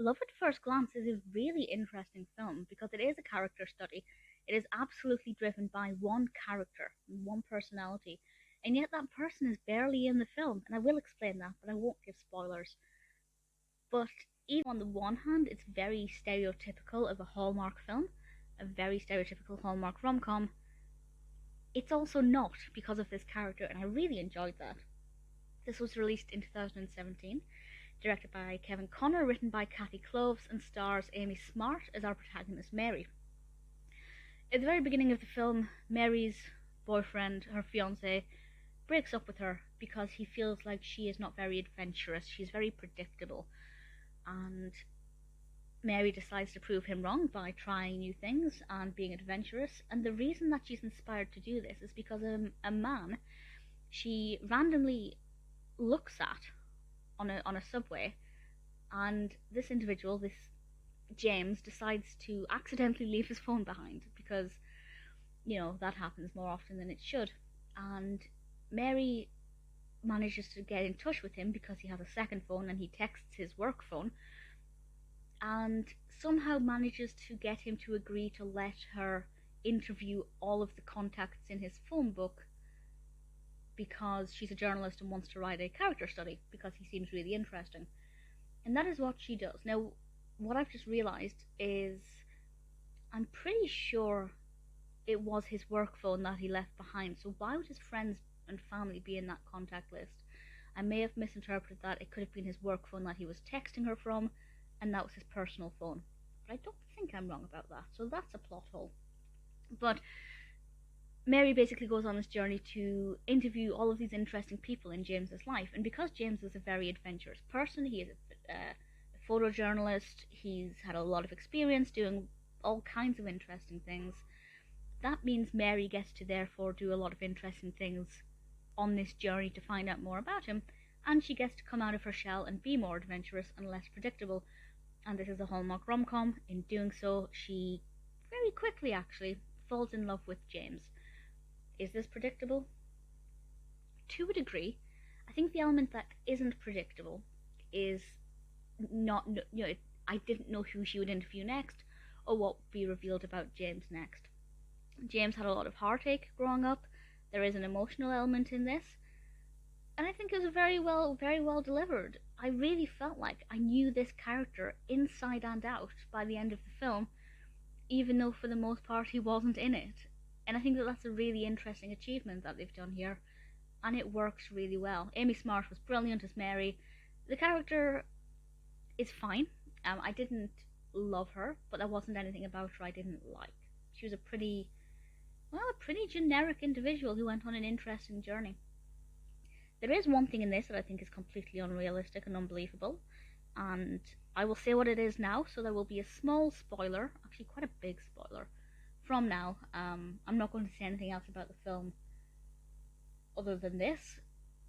Love at First Glance is a really interesting film because it is a character study. It is absolutely driven by one character, one personality, and yet that person is barely in the film. And I will explain that, but I won't give spoilers. But even on the one hand, it's very stereotypical of a Hallmark film, a very stereotypical Hallmark rom com. It's also not because of this character, and I really enjoyed that. This was released in 2017, directed by Kevin Connor, written by Kathy Kloves, and stars Amy Smart as our protagonist Mary. At the very beginning of the film, Mary's boyfriend, her fiance, breaks up with her because he feels like she is not very adventurous. She's very predictable. And Mary decides to prove him wrong by trying new things and being adventurous. And the reason that she's inspired to do this is because a man she randomly looks at on a subway, and this individual, this James, decides to accidentally leave his phone behind because, that happens more often than it should. And Mary manages to get in touch with him because he has a second phone and he texts his work phone, and somehow manages to get him to agree to let her interview all of the contacts in his phone book because she's a journalist and wants to write a character study because he seems really interesting. And that is what she does. Now, what I've just realised is I'm pretty sure it was his work phone that he left behind, so why would his friends and family be in that contact list? I may have misinterpreted that. It could have been his work phone that he was texting her from, and that was his personal phone. But I don't think I'm wrong about that, so that's a plot hole. But Mary basically goes on this journey to interview all of these interesting people in James's life, and because James is a very adventurous person, he is a photojournalist, he's had a lot of experience doing all kinds of interesting things. That means Mary gets to therefore do a lot of interesting things on this journey to find out more about him, and she gets to come out of her shell and be more adventurous and less predictable. And this is a Hallmark rom-com. In doing so, she very quickly actually falls in love with James. Is this predictable? To a degree. I think the element that isn't predictable is not, I didn't know who she would interview next or what would be revealed about James next. James had a lot of heartache growing up. There is an emotional element in this, and I think it was very well delivered. I really felt like I knew this character inside and out by the end of the film, even though for the most part he wasn't in it. And I think that that's a really interesting achievement that they've done here, and it works really well. Amy Smart was brilliant as Mary. The character is fine. I didn't love her, but there wasn't anything about her I didn't like. She was a pretty generic individual who went on an interesting journey. There is one thing in this that I think is completely unrealistic and unbelievable, and I will say what it is now, so there will be a small spoiler, actually quite a big spoiler, from now. I'm not going to say anything else about the film other than this.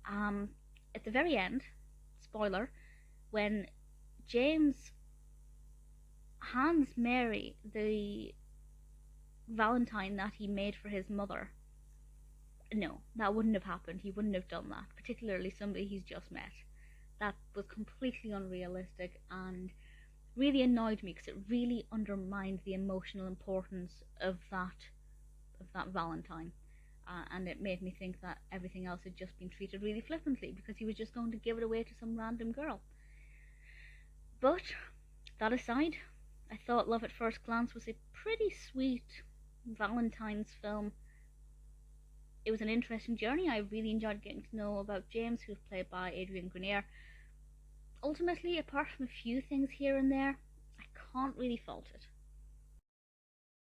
At the very end, spoiler, when James hands Mary the Valentine that he made for his mother, no, that wouldn't have happened. He wouldn't have done that, particularly somebody he's just met. That was completely unrealistic and really annoyed me because it really undermined the emotional importance of that Valentine, and it made me think that everything else had just been treated really flippantly because he was just going to give it away to some random girl. But that aside, I thought Love at First Glance was a pretty sweet Valentine's film. It was an interesting journey. I really enjoyed getting to know about James, who's played by Adrian Grenier. Ultimately, apart from a few things here and there, I can't really fault it.